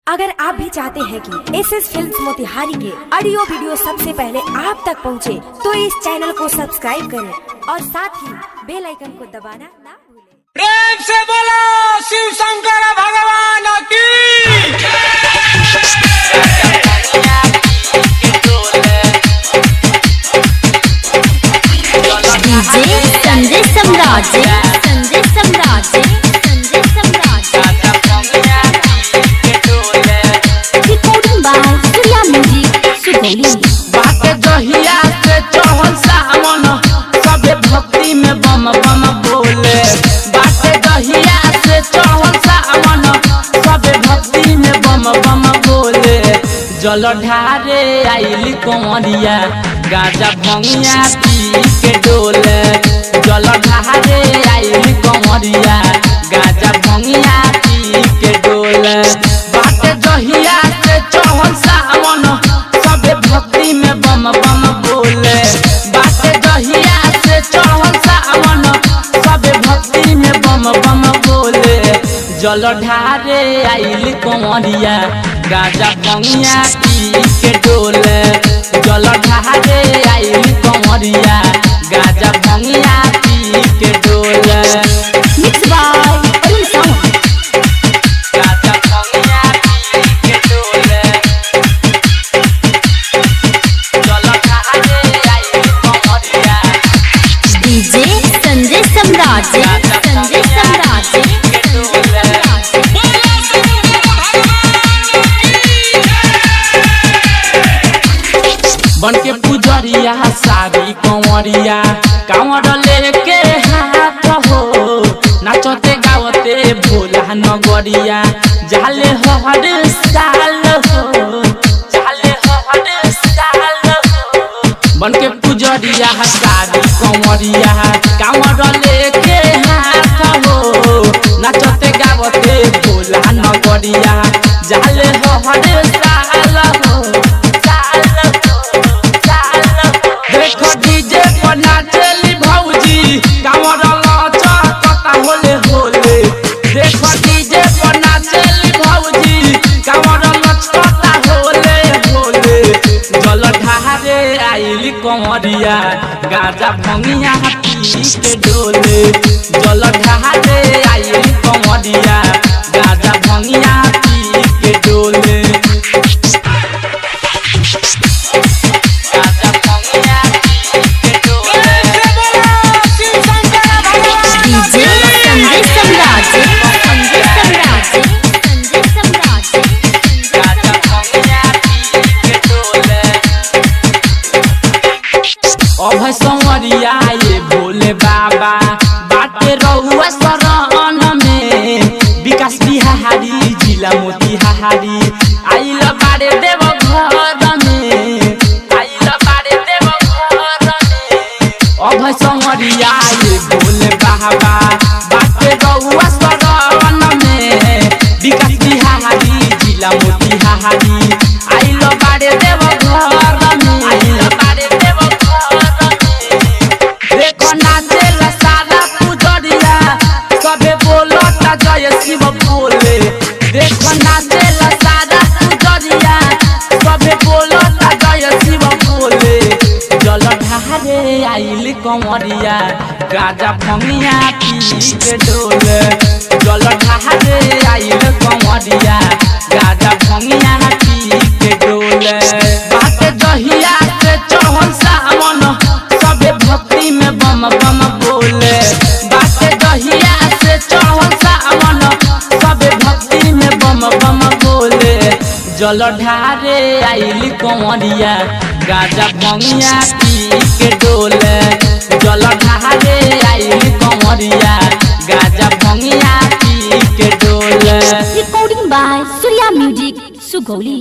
अगर आप भी चाहते हैं कि एसएस फिल्म्स मोतिहारी के ऑडियो वीडियो सबसे पहले आप तक पहुंचे, तो इस चैनल को सब्सक्राइब करें और साथ ही बेल आइकन को दबाना ना भूलें। प्रेम से बोलो शिव शंकर भगवान की। DJ Sanjay Samrat recording by Surya music Sugauli. बाटे जहिया से चढ़ल सावन सबे भक्ति में बम बम बोले। बाटे जहिया से चढ़ल सावन सबे भक्ति में बम बम बोले। जल ढारे आइली कंवरिया गाजा भंगिया पी के डोले। जल ढारे आइली कंवरिया गाजा भंगिया पी के डोले। बाटे जहिया से चढ़ल सावन सबे भक्ति में बम बम बोले। बाटे जहिया से चढ़ल सावन सबे भक्ति में बम बम बोले। जल ढारे आइली कंवरिया गाजा भंगिया पी के डोले। जल ढारे आइली कंवरिया गाजा भंगिया पी के डोले। Mix by Arun sound. गाजा भंगिया पी के डोले। जल ढारे आइली कंवरिया। डीजे संजय सम्राट बन के पुजरिया सारी कंवरिया कांवर लेके हाथ हो। नाचते गावते भोला नगरिया जाले हर साल हो। जाले हर साल हो। बन के पुजरिया सारी कंवरिया कांवर लेके हाथ हो। नाचते गावते भोला नगरिया जाले हर साल हो। देखो डीजे पर नाचेली भौजी कांवर लचकता होले होले। देखो डीजे पर नाचेली भौजी कांवर लचकता होले होले। जल ढारे आइली कंवरिया गाजा भंगिया पी के डोले। जल ढारे आइली कंवरिया गाजा भंगिया पी के डोले। डीजे संजय सम्राट अभय संवरिया ये भोले बाबा बाटे रहुआ शरण में। विकास बिहारी जिला मोतिहारी आइल बारे देव घर में। आइल बारे देव घर में। अभय संवरिया ये भोले बाबा बाटे रहुआ शरण में। विकास बिहारी जिला मोतिहारी आइल बारे देव घर में। आइल बारे देव घर में। देखो नाचेला सारा पुजरिया सबे बोलता जय शिव बोले। देखो नाचेला सारा पुजरिया सबे बोलता जय शिव बोले। जल ढारे आइली कंवरिया गाजा भंगिया पी के डोले। जल ढारे आइली कंवरिया गाजा भंगिया पी के डोले। बाटे जहिया से चढ़ल सावन सबे भक्ति में बम बम बोले। बाटे जहिया से चढ़ल सावन सबे भक्ति में बम बम बोले। जल ढारे आइली कंवरिया गाजा भंगिया पी के डोले। जल ढारे आइली कंवरिया गाजा भंगिया पी के डोले। Recording by Surya music Sugauli.